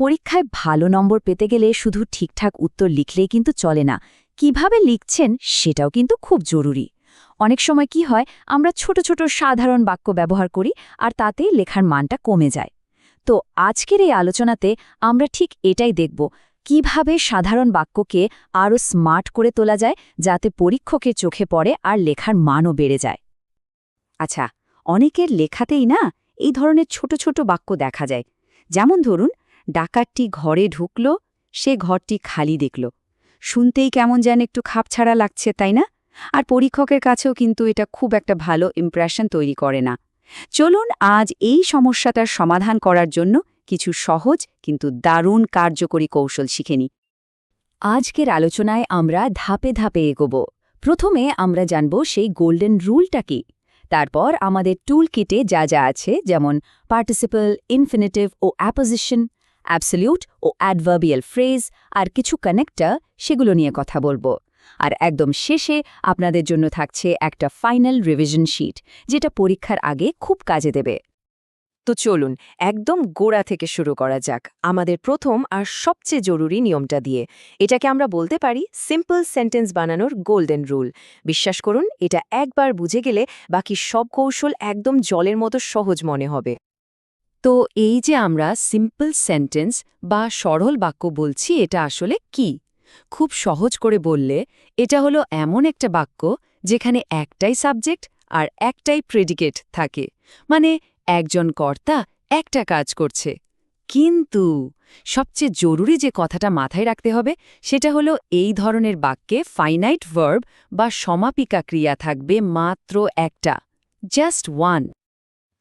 পরীক্ষায় ভালো নম্বর পেতে গেলে শুধু ঠিকঠাক উত্তর লিখলেই কিন্তু চলে না, কিভাবে লিখছেন সেটাও কিন্তু খুব জরুরি। অনেক সময় কি হয়, আমরা ছোট ছোট সাধারণ বাক্য ব্যবহার করি আর তাতেই লেখার মানটা কমে যায়। তো আজকের এই আলোচনাতে আমরা ঠিক এটাই দেখব, কিভাবে সাধারণ বাক্যকে আরও স্মার্ট করে তোলা যায়, যাতে পরীক্ষকের চোখে পড়ে আর লেখার মানও বেড়ে যায়। আচ্ছা, অনেকের লেখাতেই না এই ধরনের ছোট ছোট বাক্য দেখা যায়। যেমন ধরুন, ডাকাতটি ঘরে ঢুকল, সে ঘরটি খালি দেখল। শুনতেই কেমন যেন একটু খাপছাড়া লাগছে, তাই না? আর পরীক্ষকের কাছেও কিন্তু এটা খুব একটা ভালো ইমপ্রেশন তৈরি করে না। চলুন আজ এই সমস্যাটার সমাধান করার জন্য কিছু সহজ কিন্তু দারুণ কার্যকরী কৌশল শিখে নিই। আজকের আলোচনায় আমরা ধাপে ধাপে এগোব। প্রথমে আমরা জানব সেই গোল্ডেন রুলটা কি। তারপর আমাদের টুল কিটে যা যা আছে, যেমন পার্টিসিপল, ইনফিনিটিভ ও অ্যাপোজিশন, অ্যাবসলিউট ও অ্যাডভার্বিয়াল ফ্রেজ আর কিছু কানেক্টর, সেগুলো নিয়ে কথা বলবো। আর একদম শেষে আপনাদের জন্য থাকছে একটা ফাইনাল রিভিশন শিট, যেটা পরীক্ষার আগে খুব কাজে দেবে। তো চলুন একদম গোড়া থেকে শুরু করা যাক, আমাদের প্রথম আর সবচেয়ে জরুরি নিয়মটা দিয়ে। এটাকে আমরা বলতে পারি সিম্পল সেন্টেন্স বানানোর গোল্ডেন রুল। বিশ্বাস করুন, এটা একবার বুঝে গেলে বাকি সব কৌশল একদম জলের মতো সহজ মনে হবে। তো এই যে আমরা সিম্পল সেন্টেন্স বা সরল বাক্য বলছি, এটা আসলে কি? খুব সহজ করে বললে, এটা হলো এমন একটা বাক্য যেখানে একটাই সাবজেক্ট আর একটাই প্রেডিকেট থাকে। মানে একজন কর্তা একটা কাজ করছে। কিন্তু সবচেয়ে জরুরি যে কথাটা মাথায় রাখতে হবে, সেটা হলো এই ধরনের বাক্যে ফাইনাইট ভার্ব বা সমাপিকা ক্রিয়া থাকবে মাত্র একটা, জাস্ট ওয়ান।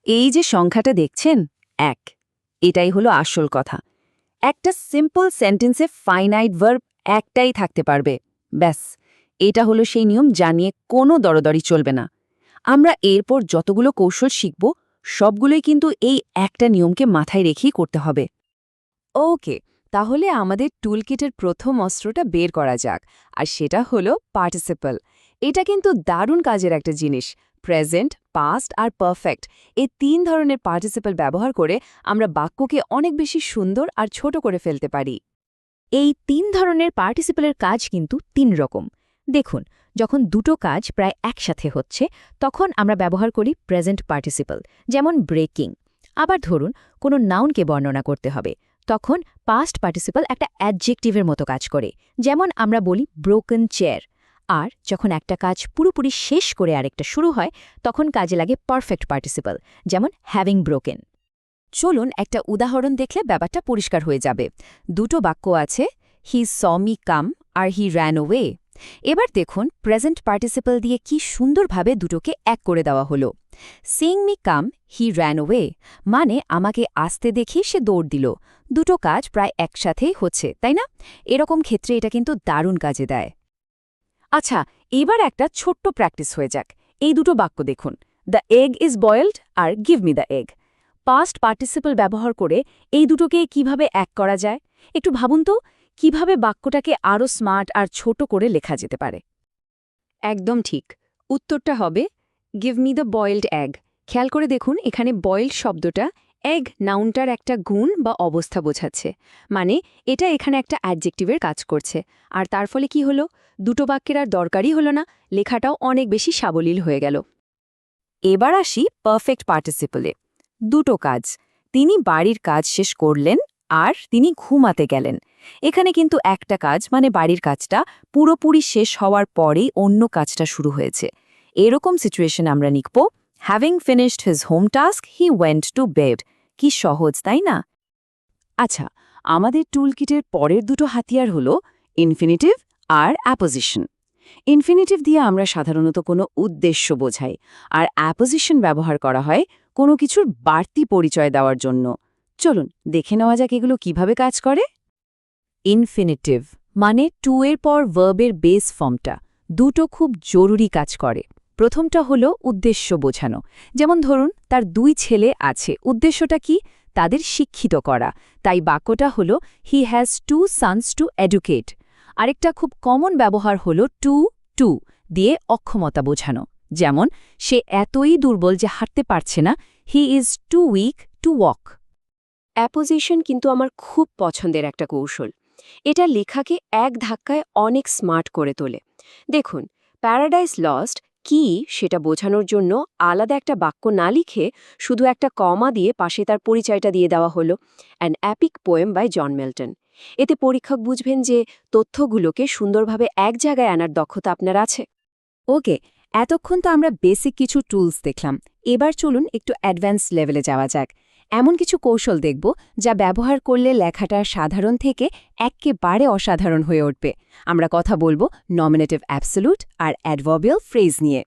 এই যে সংখ্যাটা দেখছেন, 1, এটাই হলো আসল কথা। একটা সিম্পল সেন্টেন্সে ফাইনাইট ভার্ব একটাই থাকতে পারবে, ব্যাস। এটা হলো সেই নিয়ম, যা নিয়ে কোনো দরদরি চলবে না। আমরা এরপর যতগুলো কৌশল শিখব, সবগুলোই কিন্তু এই একটা নিয়মকে মাথায় রেখেই করতে হবে। ওকে, তাহলে আমাদের টুলকিটের প্রথম অস্ত্রটা বের করা যাক, আর সেটা হলো পার্টিসিপল। এটা কিন্তু দারুণ কাজের একটা জিনিস। প্রেজেন্ট, পাস্ট আর পারফেক্ট, এই 3 ধরনের পার্টিসিপল ব্যবহার করে আমরা বাক্যকে অনেক বেশি সুন্দর আর ছোট করে ফেলতে পারি। এই 3 ধরনের পার্টিসিপলের কাজ কিন্তু 3 রকম। দেখুন, যখন দুটো কাজ প্রায় একসাথে হচ্ছে, তখন আমরা ব্যবহার করি প্রেজেন্ট পার্টিসিপল, যেমন ব্রেকিং। আবার ধরুন, কোনো নাউনকে বর্ণনা করতে হবে, তখন পাস্ট পার্টিসিপল একটা অ্যাডজেক্টিভের মতো কাজ করে, যেমন আমরা বলি ব্রোকেন চেয়ার। আর যখন একটা কাজ পুরোপুরি শেষ করে আরেকটা শুরু হয়, তখন কাজে লাগে পারফেক্ট পার্টিসিপল, যেমন হ্যাভিং ব্রোকেন। চলুন একটা উদাহরণ দেখলে ব্যাপারটা পরিষ্কার হয়ে যাবে। দুটো বাক্য আছে, হি স মি কাম আর হি র্যান ওয়ে। এবার দেখুন, প্রেজেন্ট পার্টিসিপল দিয়ে কি সুন্দরভাবে দুটোকে এক করে দেওয়া হলো। Sing me come, he ran away, মানে আমাকে আসতে দেখি সে দৌড় দিল। দুটো কাজ প্রায় একসাথেই হচ্ছে, তাই না? এরকম ক্ষেত্রে এটা কিন্তু দারুণ কাজে দেয়। আচ্ছা, এবার একটা ছোট্ট প্র্যাকটিস হয়ে যাক। এই দুটো বাক্য দেখুন, দ্য এগ ইজ বয়েলড আর give me the egg. Past participle ব্যবহার করে এই দুটোকে কিভাবে এক করা যায়? একটু ভাবুন তো, কিভাবে বাক্যটাকে আরও স্মার্ট আর ছোট করে লেখা যেতে পারে। একদম ঠিক, উত্তরটা হবে give me the boiled egg. খেয়াল করে দেখুন, এখানে বয়েলড শব্দটা এগ নাউনটার একটা গুণ বা অবস্থা বোঝাচ্ছে। মানে এটা এখানে একটা অ্যাডজেক্টিভের কাজ করছে। আর তার ফলে কি হলো, দুটো বাক্যের আর দরকারই হলো না, লেখাটাও অনেক বেশি সাবলীল হয়ে গেল। এবার আসি পারফেক্ট পার্টিসিপলে। দুটো কাজ, তিনি বাড়ির কাজ শেষ করলেন আর তিনি ঘুমাতে গেলেন। এখানে কিন্তু একটা কাজ, মানে বাড়ির কাজটা পুরোপুরি শেষ হওয়ার পরেই অন্য কাজটা শুরু হয়েছে। এরকম সিচুয়েশন আমরা লিখব, having finished his home task he went to bed. কি সহজ, তাই না? আচ্ছা, আমাদের টুলকিটের পরের দুটো হাতিয়ার হলো ইনফিনিটিভ আর অ্যাপোজিশন। ইনফিনিটিভ দিয়ে আমরা সাধারণত কোনো উদ্দেশ্য বোঝাই, আর অ্যাপোজিশন ব্যবহার করা হয় কোনো কিছুর বাড়তি পরিচয় দেওয়ার জন্য। চলুন দেখে নেওয়া যাক এগুলো কিভাবে কাজ করে। ইনফিনিটিভ মানে টু এর পর ভার্বের বেস ফর্মটা। দুটো খুব জরুরি কাজ করে। প্রথমটা হলো উদ্দেশ্য বোঝানো, যেমন ধরুন তার 2 ছেলে আছে, উদ্দেশ্যটা কি? তাদের শিক্ষিত করা। তাই বাক্যটা হলো he has 2 sons two educate. আরেকটা খুব কমন ব্যবহার হলো টু টু দিয়ে অক্ষমতা বোঝানো, যেমন সে এতই দুর্বল যে হাঁটতে পারছে না, he is too weak to walk. Apposition কিন্তু আমার খুব পছন্দের একটা কৌশল। এটা লেখাকে এক ধাক্কায় অনেক স্মার্ট করে তোলে। দেখুন, প্যারাডাইস লস্ট কি সেটা বোঝানোর জন্য আলাদা একটা বাক্য না লিখে শুধু একটা কমা দিয়ে পাশে তার পরিচয়টা দিয়ে দেওয়া হলো, an epic poem by John Milton. এতে পরীক্ষক বুঝবেন যে তথ্যগুলোকে সুন্দরভাবে এক জায়গায় আনার দক্ষতা আপনার আছে। ওকে, এতক্ষণ তো আমরা বেসিক কিছু টুলস দেখলাম। এবার চলুন একটু অ্যাডভান্স লেভেলে যাওয়া যাক। এমন কিছু কৌশল দেখব যা ব্যবহার করলে লেখাটা সাধারণ থেকে এক্কেবারে অসাধারণ হয়ে উঠবে। আমরা কথা বলবো নমিনেটিভ অ্যাবসোলুট আর অ্যাডভার্বিয়াল ফ্রেজ নিয়ে।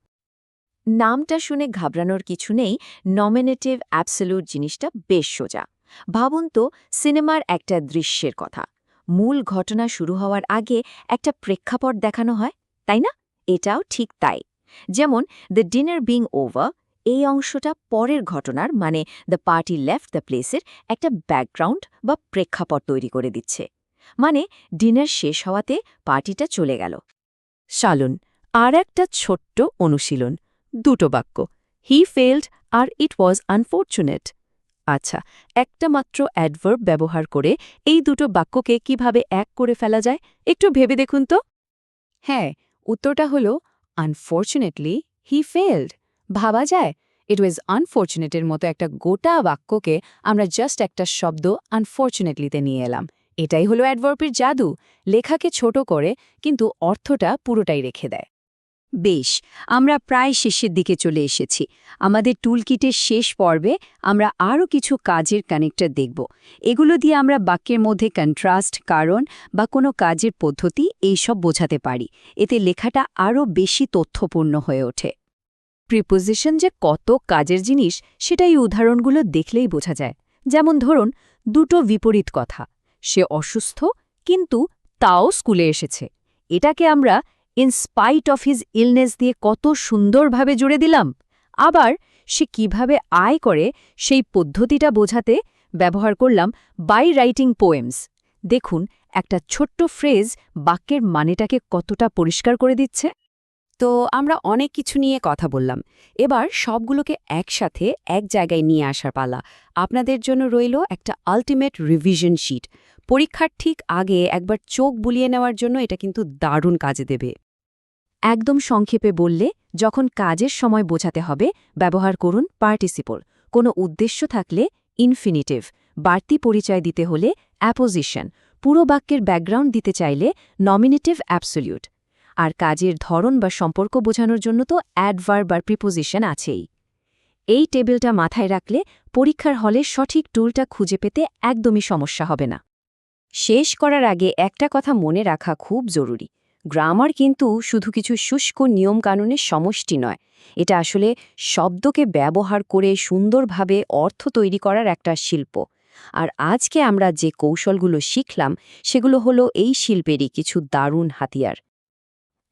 নামটা শুনে ঘাবড়ানোর কিছু নেই। নমিনেটিভ অ্যাবসোলিউট জিনিসটা বেশ সোজা। ভাবুন তো সিনেমার একটা দৃশ্যের কথা। মূল ঘটনা শুরু হওয়ার আগে একটা প্রেক্ষাপট দেখানো হয়, তাই না? এটাও ঠিক তাই। যেমন দ্য ডিনার বিং ওভার, এই অংশটা পরের ঘটনার মানে দ্য পার্টি লেফট দ্য প্লেসের একটা ব্যাকগ্রাউন্ড বা প্রেক্ষাপট তৈরি করে দিচ্ছে। মানে ডিনার শেষ হওয়াতে পার্টিটা চলে গেল। শালুন, আর একটা ছোট্ট অনুশীলন, দুটো বাক্য, হি ফেলড আর ইট ওয়াজ আনফর্চুনেট। আচ্ছা, একটা মাত্র অ্যাডভার্ব ব্যবহার করে এই দুটো বাক্যকে কিভাবে এক করে ফেলা যায় একটু ভেবে দেখুন তো। হ্যাঁ, উত্তরটা হলো আনফর্চুনেটলি হি ফেলড। ভাবা যায়, ইট ওয়াজ আনফর্চুনেটের মতো একটা গোটা বাক্যকে আমরা জাস্ট একটা শব্দ আনফর্চুনেটলিতে নিয়ে এলাম। এটাই হলো অ্যাডভার্বের জাদু, লেখাকে ছোট করে কিন্তু অর্থটা পুরোটাই রেখে দেয়। বেশ, আমরা প্রায় শেষের দিকে চলে এসেছি। আমাদের টুলকিটের শেষ পর্বে আমরা আরও কিছু কাজের কানেক্টর দেখব। এগুলো দিয়ে আমরা বাক্যের মধ্যে কন্ট্রাস্ট, কারণ বা কোনো কাজের পদ্ধতি এইসব বোঝাতে পারি। এতে লেখাটা আরও বেশি তথ্যপূর্ণ হয়ে ওঠে। প্রিপোজিশন যে কত কাজের জিনিস সেটা এই উদাহরণগুলো দেখলেই বোঝা যায়। যেমন ধরুন, দুটো বিপরীত কথা। সে অসুস্থ কিন্তু তাও স্কুলে এসেছে। এটাকে আমরা in spite of his illness দিয়ে কত সুন্দরভাবে জুড়ে দিলাম। আবার সে কিভাবে আয় করে সেই পদ্ধতিটা বোঝাতে ব্যবহার করলাম বাই রাইটিং পোয়েমস। দেখুন, একটা ছোট্ট ফ্রেজ বাক্যের মানেটাকে কতটা পরিষ্কার করে দিচ্ছে। তো আমরা অনেক কিছু নিয়ে কথা বললাম, এবার সবগুলোকে একসাথে এক জায়গায় নিয়ে আসার পালা। আপনাদের জন্য রইল একটা আল্টিমেট রিভিশন শিট। পরীক্ষার ঠিক আগে একবার চোখ বুলিয়ে নেওয়ার জন্য এটা কিন্তু দারুণ কাজে দেবে। একদম সংক্ষেপে বললে, যখন কাজের সময় বোঝাতে হবে ব্যবহার করুন পার্টিসিপল। কোনো উদ্দেশ্য থাকলে ইনফিনিটিভ, বাড়তি পরিচয় দিতে হলে অ্যাপোজিশন, পুরো বাক্যের ব্যাকগ্রাউন্ড দিতে চাইলে নমিনেটিভ অ্যাবসোলিউট। আর কাজের ধরন বা সম্পর্ক বোঝানোর জন্য তো অ্যাডভার্ব আর প্রিপোজিশন আছেই। এই টেবিলটা মাথায় রাখলে পরীক্ষার হলে সঠিক টুলটা খুঁজে পেতে একদমই সমস্যা হবে না। শেষ করার আগে একটা কথা মনে রাখা খুব জরুরি। গ্রামার কিন্তু শুধু কিছু শুষ্ক নিয়মকানুনের সমষ্টি নয়, এটা আসলে শব্দকে ব্যবহার করে সুন্দরভাবে অর্থ তৈরি করার একটা শিল্প। আর আজকে আমরা যে কৌশলগুলো শিখলাম সেগুলো হলো এই শিল্পেরই কিছু দারুণ হাতিয়ার।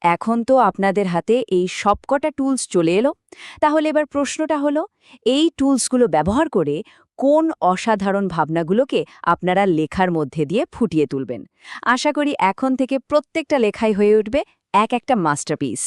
এখন তো আপনাদের হাতে এই সবকটা টুলস চলে এলো। তাহলে এবার প্রশ্নটা হলো, এই টুলসগুলো ব্যবহার করে কোন অসাধারণ ভাবনাগুলোকে আপনারা লেখার মধ্যে দিয়ে ফুটিয়ে তুলবেন। আশা করি এখন থেকে প্রত্যেকটা লেখাই হয়ে উঠবে এক একটা মাস্টারপিস।